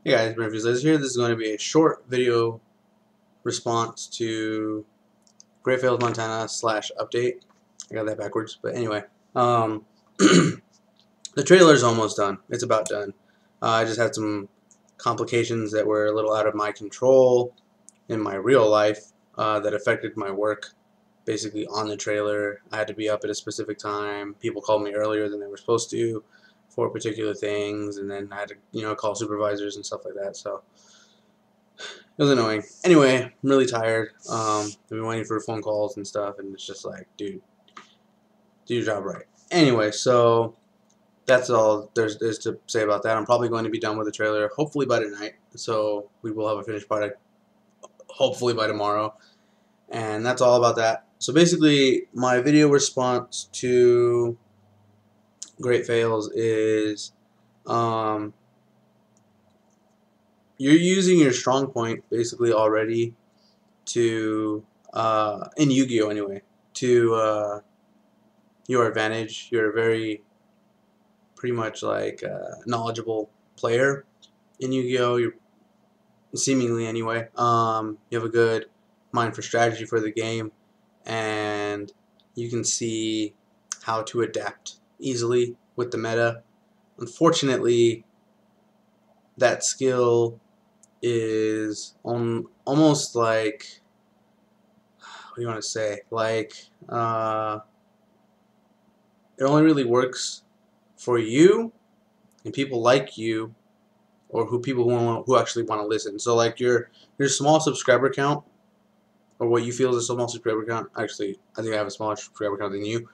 Hey guys, Murphy's here. This is going to be a short video response to Great Falls, Montana / update. I got that backwards, but anyway. The trailer's almost done. It's about done. I just had some complications that were a little out of my control in my real life that affected my work basically on the trailer. I had to be up at a specific time. People called me earlier than they were supposed to for particular things, and then I had to, call supervisors and stuff like that. So it was annoying. Anyway, I'm really tired. I've been waiting for phone calls and stuff, and it's just like, dude, do your job right. Anyway, so that's all there's to say about that. I'm probably going to be done with the trailer hopefully by tonight, so we will have a finished product hopefully by tomorrow. And that's all about that. So basically, my video response to Great Fails is you're using your strong point basically already to in Yu-Gi-Oh anyway to your advantage. You're a very pretty much like knowledgeable player in Yu-Gi-Oh. You're seemingly anyway. You have a good mind for strategy for the game, and you can see how to adapt easily with the meta. Unfortunately, that skill is almost like, what do you want to say? Like, it only really works for you and people like you, or who actually want to listen. So like your small subscriber count, or what you feel is a small subscriber count. Actually, I think I have a smaller subscriber count than you.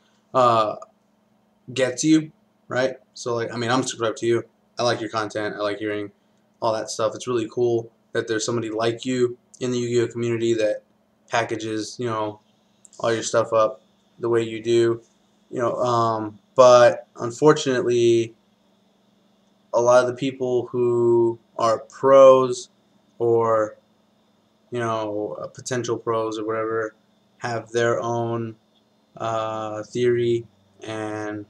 Gets you, right? So like, I mean, I'm subscribed to you. I like your content. I like hearing all that stuff. It's really cool that there's somebody like you in the Yu-Gi-Oh community that packages, all your stuff up the way you do, but unfortunately, a lot of the people who are pros or potential pros or whatever have their own theory and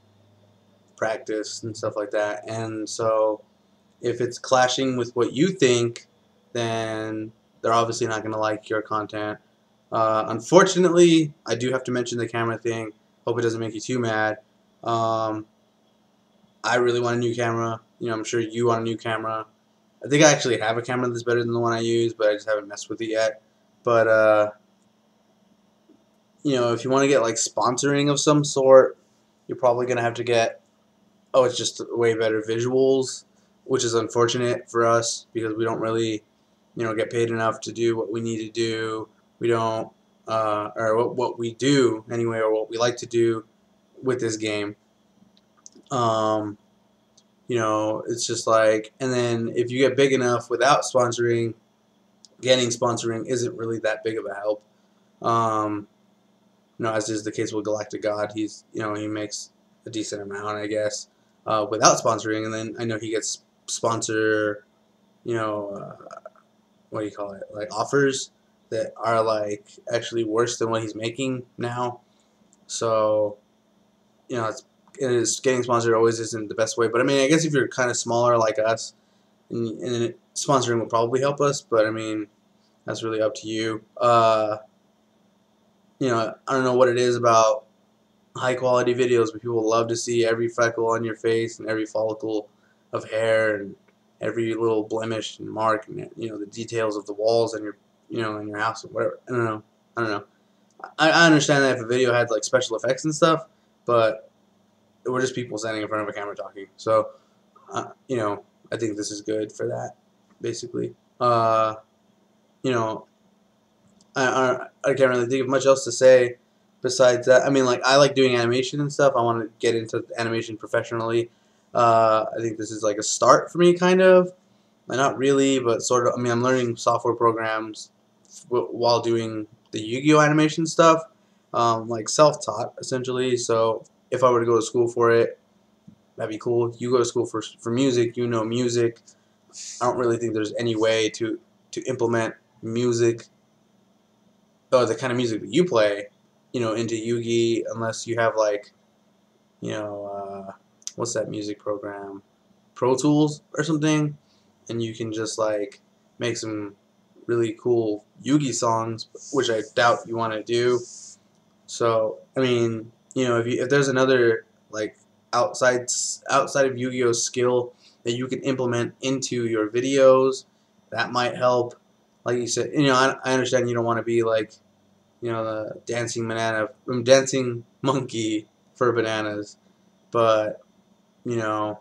practice and stuff like that, and so if it's clashing with what you think, then they're obviously not going to like your content. Unfortunately, I do have to mention the camera thing. Hope it doesn't make you too mad. I really want a new camera. I'm sure you want a new camera. I think I actually have a camera that's better than the one I use, but I just haven't messed with it yet. But if you want to get like sponsoring of some sort, you're probably gonna have to get, it's just way better visuals, which is unfortunate for us because we don't really, get paid enough to do what we need to do. We don't, or what we do anyway, or what we like to do with this game. It's just like, and then if you get big enough without sponsoring, getting sponsoring isn't really that big of a help. As is the case with Galactic God, he's, he makes a decent amount, I guess, without sponsoring, and then I know he gets sponsor, what do you call it, like offers that are like actually worse than what he's making now. So, getting sponsored always isn't the best way. But I mean, I guess if you're kind of smaller like us, and sponsoring will probably help us. But I mean, that's really up to you. I don't know what it is about high quality videos, but people love to see every freckle on your face and every follicle of hair and every little blemish and mark, and the details of the walls and your in your house or whatever. I don't know. I understand that if a video had like special effects and stuff, but we're just people standing in front of a camera talking. So I think this is good for that, basically. I can't really think of much else to say besides that. I mean, like, I like doing animation and stuff. I want to get into animation professionally. I think this is like a start for me, kind of. Not really, but sort of. I mean, I'm learning software programs while doing the Yu-Gi-Oh animation stuff, like self-taught, essentially. So if I were to go to school for it, that'd be cool. You go to school for music, music. I don't really think there's any way to implement music, or the kind of music that you play, into Yugi, unless you have like, what's that music program? Pro Tools or something. and you can just like make some really cool Yugi songs, which I doubt you want to do. So I mean, you know, if there's another like outside of Yu-Gi-Oh's skill that you can implement into your videos, that might help. Like you said, you know, I understand you don't want to be like, you know, the dancing monkey for bananas, but you know,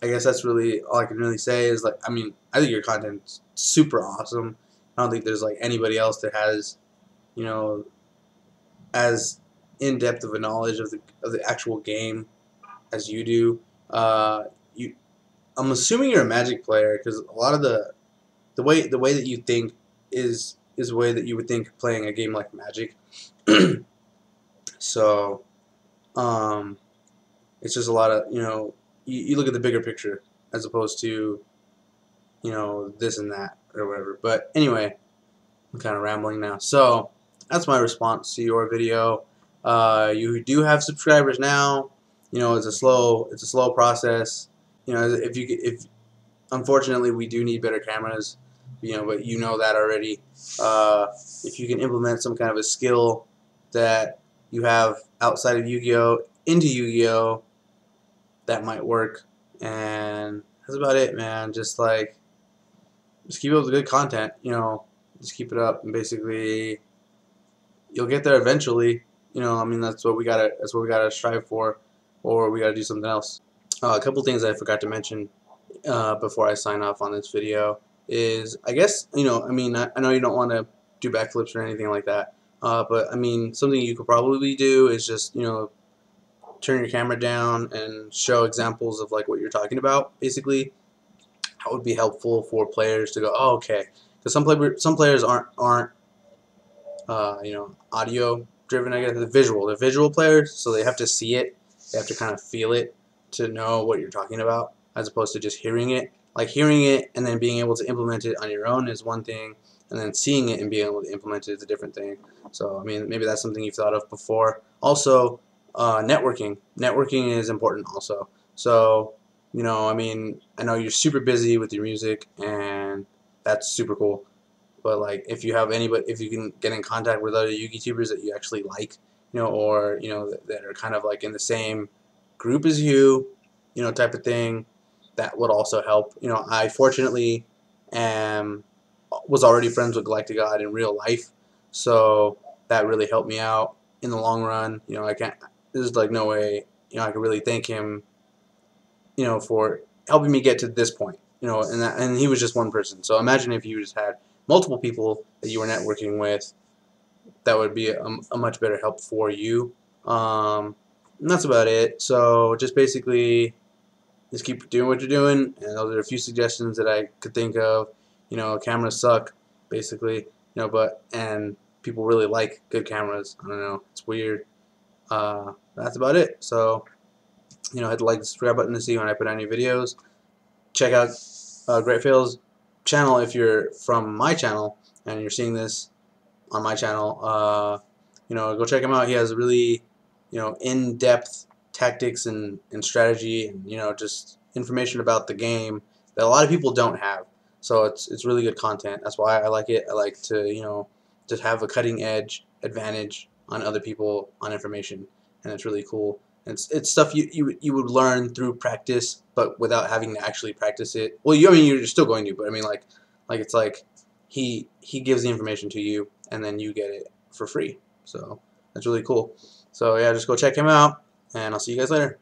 I guess that's really all I can really say is like, I mean, I think your content's super awesome. I don't think there's like anybody else that has, you know, as in depth of a knowledge of the actual game as you do. You, I'm assuming you're a Magic player because a lot of the way that you think is the way that you would think playing a game like Magic. So, um, it's just a lot of, you know, you look at the bigger picture as opposed to, you know, this and that or whatever. But anyway, I'm kind of rambling now. So that's my response to your video. You do have subscribers now. You know, it's a slow process. You know, if unfortunately we do need better cameras. You know, but you know that already. If you can implement some kind of a skill that you have outside of Yu-Gi-Oh into Yu-Gi-Oh, that might work. And that's about it, man. Just keep up with good content. You know, just keep it up, and basically you'll get there eventually. You know, I mean that's what we gotta strive for, or we gotta do something else. A couple things I forgot to mention before I sign off on this video is, I guess, you know, I mean, I know you don't want to do backflips or anything like that, but I mean, something you could probably do is just, you know, turn your camera down and show examples of like what you're talking about. Basically, that would be helpful for players to go, oh, okay, because some players aren't you know, audio driven. I guess they're visual players, so they have to see it, they have to kind of feel it to know what you're talking about, as opposed to just hearing it. Like hearing it and then being able to implement it on your own is one thing, and then seeing it and being able to implement it is a different thing. So I mean, maybe that's something you've thought of before. Also, networking. Networking is important also. So, you know, I mean, I know you're super busy with your music, and that's super cool. But like, if you have anybody, if you can get in contact with other Yugi-tubers that you actually like, you know, or you know that are kind of like in the same group as you know, type of thing, that would also help. You know, I fortunately am was already friends with Galacticgod in real life, so that really helped me out in the long run. You know, I can't. There's like no way, you know, I can really thank him, you know, for helping me get to this point. You know, and he was just one person. So imagine if you just had multiple people that you were networking with, that would be a much better help for you. And that's about it. So just basically, just keep doing what you're doing. And those are a few suggestions that I could think of. You know, cameras suck, basically. You know, and people really like good cameras. I don't know, it's weird. That's about it. So, you know, hit the like and subscribe button to see when I put out new videos. Check out Great Fail's channel if you're from my channel and you're seeing this on my channel. You know, go check him out. He has really, you know, in-depth tactics and strategy, and you know, just information about the game that a lot of people don't have. So it's really good content. That's why I like it. I like to, you know, just have a cutting edge advantage on other people on information, and it's really cool. It's stuff you would learn through practice, but without having to actually practice it. Well, I mean, you're still going to, but I mean, like it's like he gives the information to you, and then you get it for free. So that's really cool. So yeah, just go check him out, and I'll see you guys later.